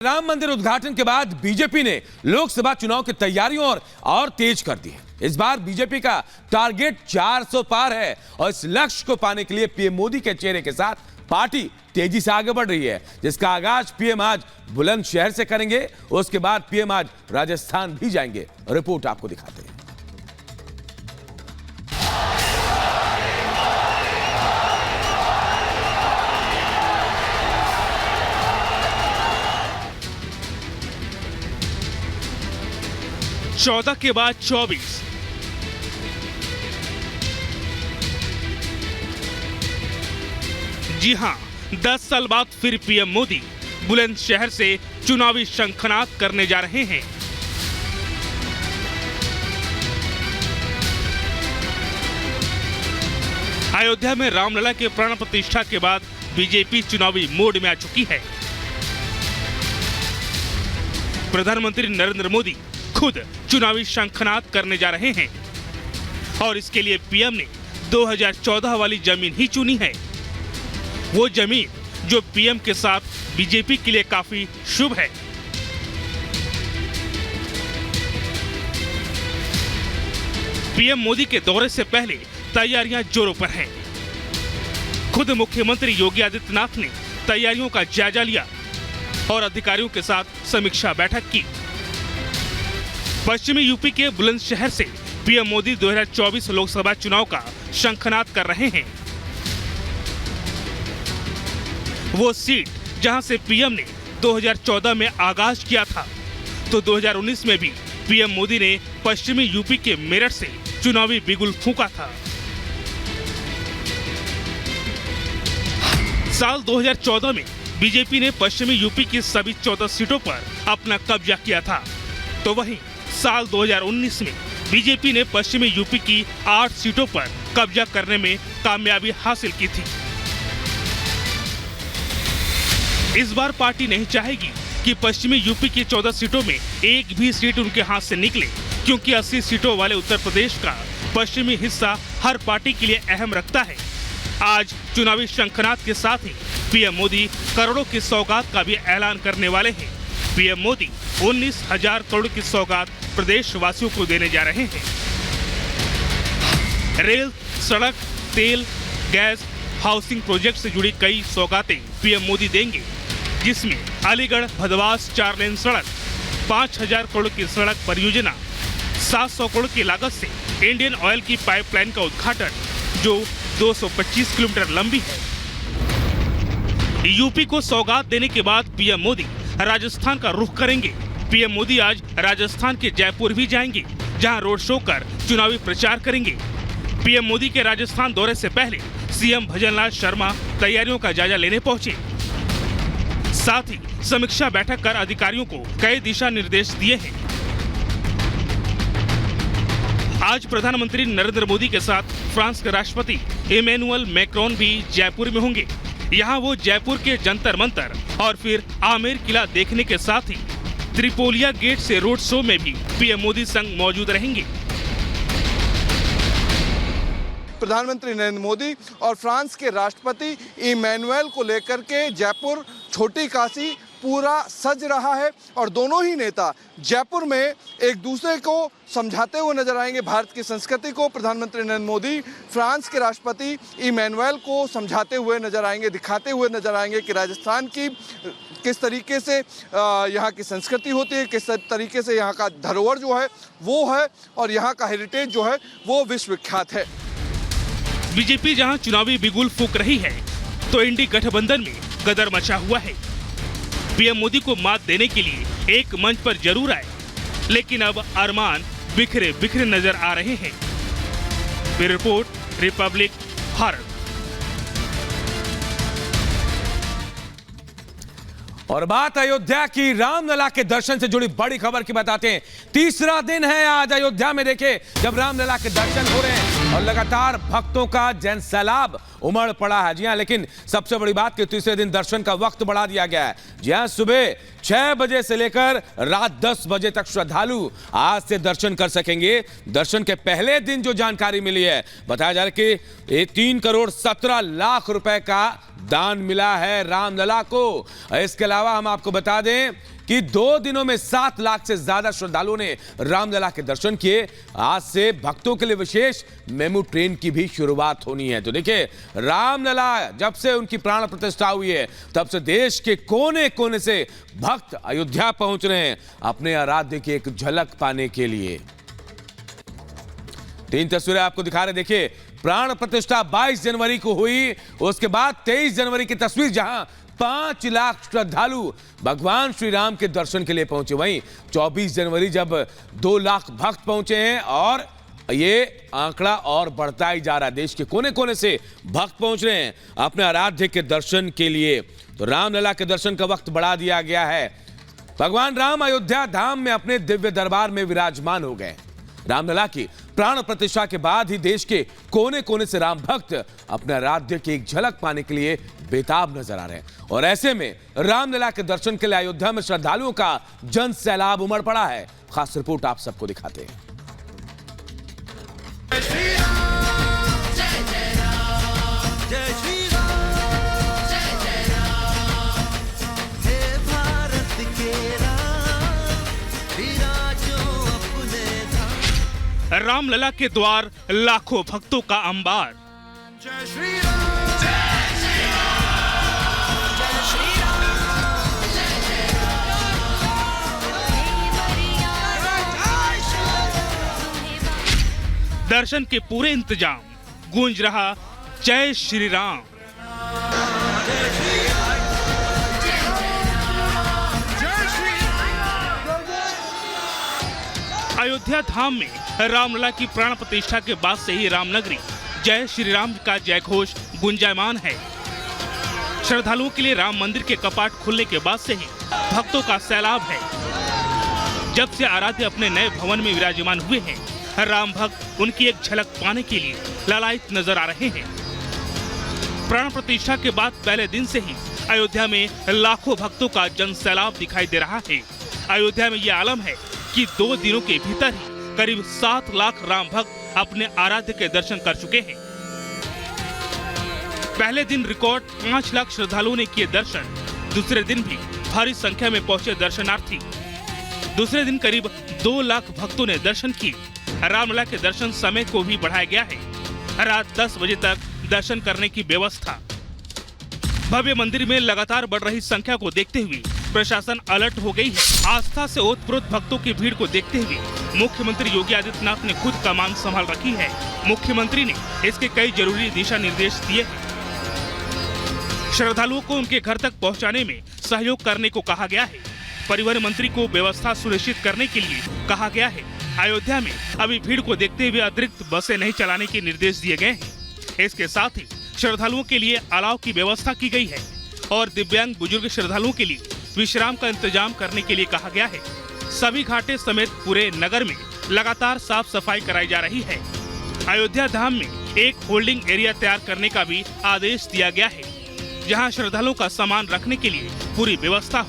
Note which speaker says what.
Speaker 1: राम मंदिर उद्घाटन के बाद बीजेपी ने लोकसभा चुनाव की तैयारियों और तेज कर दी है। इस बार बीजेपी का टारगेट 400 पार है और इस लक्ष्य को पाने के लिए पीएम मोदी के चेहरे के साथ पार्टी तेजी से आगे बढ़ रही है, जिसका आगाज पीएम आज बुलंदशहर से करेंगे। उसके बाद पीएम आज राजस्थान भी जाएंगे। रिपोर्ट आपको दिखाते हैं।
Speaker 2: चौदह के बाद 24। जी हां, 10 साल बाद फिर पीएम मोदी बुलंदशहर से चुनावी शंखनाद करने जा रहे हैं। अयोध्या में रामलला के प्राण प्रतिष्ठा के बाद बीजेपी चुनावी मोड में आ चुकी है। प्रधानमंत्री नरेंद्र मोदी खुद चुनावी शंखनाद करने जा रहे हैं और इसके लिए पीएम ने 2014 वाली जमीन ही चुनी है। वो जमीन जो पीएम के साथ बीजेपी के लिए काफी शुभ है। पीएम मोदी के दौरे से पहले तैयारियां जोरों पर हैं। खुद मुख्यमंत्री योगी आदित्यनाथ ने तैयारियों का जायजा लिया और अधिकारियों के साथ समीक्षा बैठक की। पश्चिमी यूपी के बुलंदशहर से पीएम मोदी 2024 लोकसभा चुनाव का शंखनाद कर रहे हैं। वो सीट जहां से पीएम ने 2014 में आगाज किया था, तो 2019 में भी पीएम मोदी ने पश्चिमी यूपी के मेरठ से चुनावी बिगुल फूंका था। साल 2014 में बीजेपी ने पश्चिमी यूपी की सभी 14 सीटों पर अपना कब्जा किया था, तो वहीं साल 2019 में बीजेपी ने पश्चिमी यूपी की 8 सीटों पर कब्जा करने में कामयाबी हासिल की थी। इस बार पार्टी नहीं चाहेगी कि पश्चिमी यूपी की 14 सीटों में एक भी सीट उनके हाथ से निकले, क्योंकि 80 सीटों वाले उत्तर प्रदेश का पश्चिमी हिस्सा हर पार्टी के लिए अहम रखता है। आज चुनावी शंखनाद के साथ ही पीएम मोदी करोड़ों की सौगात का भी ऐलान करने वाले हैं। पीएम मोदी 19,000 करोड़ की सौगात प्रदेश वासियों को देने जा रहे हैं। रेल, सड़क, तेल, गैस, हाउसिंग प्रोजेक्ट से जुड़ी कई सौगातें पीएम मोदी देंगे, जिसमें अलीगढ़ भदवास 4 लेन सड़क, 5,000 करोड़ की सड़क परियोजना, 700 करोड़ की लागत से इंडियन ऑयल की पाइपलाइन का उद्घाटन, जो 225 किलोमीटर लंबी है। यूपी को सौगात देने के बाद पीएम मोदी राजस्थान का रुख करेंगे। पीएम मोदी आज राजस्थान के जयपुर भी जाएंगे, जहां रोड शो कर चुनावी प्रचार करेंगे। पीएम मोदी के राजस्थान दौरे से पहले सीएम भजनलाल शर्मा तैयारियों का जायजा लेने पहुंचे। साथ ही समीक्षा बैठक कर अधिकारियों को कई दिशा निर्देश दिए हैं। आज प्रधानमंत्री नरेंद्र मोदी के साथ फ्रांस के राष्ट्रपति इमैनुअल मैक्रोन भी जयपुर में होंगे। यहाँ वो जयपुर के जंतर मंतर और फिर आमेर किला देखने के साथ ही त्रिपोलिया गेट से रोड शो में भी पीएम मोदी संग मौजूद रहेंगे।
Speaker 3: प्रधानमंत्री नरेंद्र मोदी और फ्रांस के राष्ट्रपति इमैनुअल को लेकर के जयपुर छोटी काशी पूरा सज रहा है और दोनों ही नेता जयपुर में एक दूसरे को समझाते हुए नजर आएंगे। भारत की संस्कृति को प्रधानमंत्री नरेंद्र मोदी फ्रांस के राष्ट्रपति इमैनुअल को समझाते हुए नजर आएंगे, दिखाते हुए नजर आएंगे कि राजस्थान की किस तरीके से यहाँ की संस्कृति होती है, किस तरीके से यहाँ का धरोहर जो है वो है और यहाँ का हेरिटेज जो है वो विश्वविख्यात है।
Speaker 2: बीजेपी जहां चुनावी बिगुल फूंक रही है, तो इंडी गठबंधन में गदर मचा हुआ है। पीएम मोदी को मात देने के लिए एक मंच पर जरूर आए, लेकिन अब अरमान बिखरे बिखरे नजर आ रहे हैं। Bureau report, Republic Bharat.
Speaker 1: और बात अयोध्या की रामलला के दर्शन से जुड़ी बड़ी खबर की बताते हैं। तीसरा दिन है आज अयोध्या में, देखे जब रामलला के दर्शन हो रहे हैं। और लगातार भक्तों का जन सैलाब उमड़ पड़ा है। जी हां, लेकिन सबसे बड़ी बात कि तीसरे दिन दर्शन का वक्त बढ़ा दिया गया है। जी हां, सुबह 6 बजे से लेकर रात 10 बजे तक श्रद्धालु आज से दर्शन कर सकेंगे। दर्शन के पहले दिन जो जानकारी मिली है, बताया जा रहा है कि 3 करोड़ 17 लाख रुपए का दान मिला है रामलला को। इसके अलावा हम आपको बता दें कि 2 दिनों में 7 लाख से ज्यादा श्रद्धालुओं ने रामलला के दर्शन किए। आज से भक्तों के लिए विशेष मेमू ट्रेन की भी शुरुआत होनी है। तो देखिए, रामलला जब से उनकी प्राण प्रतिष्ठा हुई है, तब से देश के कोने कोने से भक्त अयोध्या पहुंच रहे हैं अपने आराध्य की एक झलक पाने के लिए। 3 तस्वीरें आपको दिखा रहे, देखिए प्राण प्रतिष्ठा 22 जनवरी को हुई। उसके बाद 23 जनवरी की तस्वीर, जहां 5 लाख श्रद्धालु भगवान श्री राम के दर्शन के लिए पहुंचे। वहीं 24 जनवरी जब 2 लाख भक्त पहुंचे हैं और ये आंकड़ा और बढ़ता ही जा रहा है। देश के कोने कोने से भक्त पहुंच रहे हैं अपने आराध्य के दर्शन के लिए। तो रामलला के दर्शन का वक्त बढ़ा दिया गया है। भगवान राम अयोध्या धाम में अपने दिव्य दरबार में विराजमान हो गए। रामलला की प्राण प्रतिष्ठा के बाद ही देश के कोने कोने से राम भक्त अपने आराध्य की एक झलक पाने के लिए बेताब नजर आ रहे हैं। और ऐसे में रामलला के दर्शन के लिए अयोध्या में श्रद्धालुओं का जन सैलाब उमड़ पड़ा है। खास रिपोर्ट आप सबको दिखाते हैं।
Speaker 2: रामलला के द्वार लाखों भक्तों का अंबार। दर्शन के पूरे इंतजाम, गूंज रहा जय श्री राम। अयोध्या धाम में रामलला की प्राण प्रतिष्ठा के बाद से ही रामनगरी जय श्री राम का जयघोष गुंजायमान है। श्रद्धालुओं के लिए राम मंदिर के कपाट खुलने के बाद से ही भक्तों का सैलाब है। जब से आराध्य अपने नए भवन में विराजमान हुए हैं, राम भक्त उनकी एक झलक पाने के लिए लालायित नजर आ रहे हैं। प्राण प्रतिष्ठा के बाद पहले दिन से ही अयोध्या में लाखों भक्तों का जन सैलाब दिखाई दे रहा है। अयोध्या में यह आलम है कि 2 दिनों के भीतर ही करीब 7 लाख राम भक्त अपने आराध्य के दर्शन कर चुके हैं। पहले दिन रिकॉर्ड 5 लाख श्रद्धालुओं ने किए दर्शन। दूसरे दिन भी भारी संख्या में पहुंचे दर्शनार्थी। दूसरे दिन करीब 2 लाख भक्तों ने दर्शन किए। रामलला के दर्शन समय को भी बढ़ाया गया है। रात 10 बजे तक दर्शन करने की व्यवस्था। भव्य मंदिर में लगातार बढ़ रही संख्या को देखते हुए प्रशासन अलर्ट हो गई है। आस्था से ओतप्रोत भक्तों की भीड़ को देखते हुए मुख्यमंत्री योगी आदित्यनाथ ने खुद कमान संभाल रखी है। मुख्यमंत्री ने इसके कई जरूरी दिशा निर्देश दिए हैं। श्रद्धालुओं को उनके घर तक पहुंचाने में सहयोग करने को कहा गया है। परिवहन मंत्री को व्यवस्था सुनिश्चित करने के लिए कहा गया है। अयोध्या में अभी भीड़ को देखते हुए अतिरिक्त बसें नहीं चलाने के निर्देश दिए गए हैं। इसके साथ ही श्रद्धालुओं के लिए अलाव की व्यवस्था की गई है और दिव्यांग बुजुर्ग श्रद्धालुओं के लिए विश्राम का इंतजाम करने के लिए कहा गया है। सभी घाटे समेत पूरे नगर में लगातार साफ सफाई कराई जा रही है। अयोध्या धाम में एक होल्डिंग एरिया तैयार करने का भी आदेश दिया गया है, जहां श्रद्धालुओं का सामान रखने के लिए पूरी व्यवस्था हो।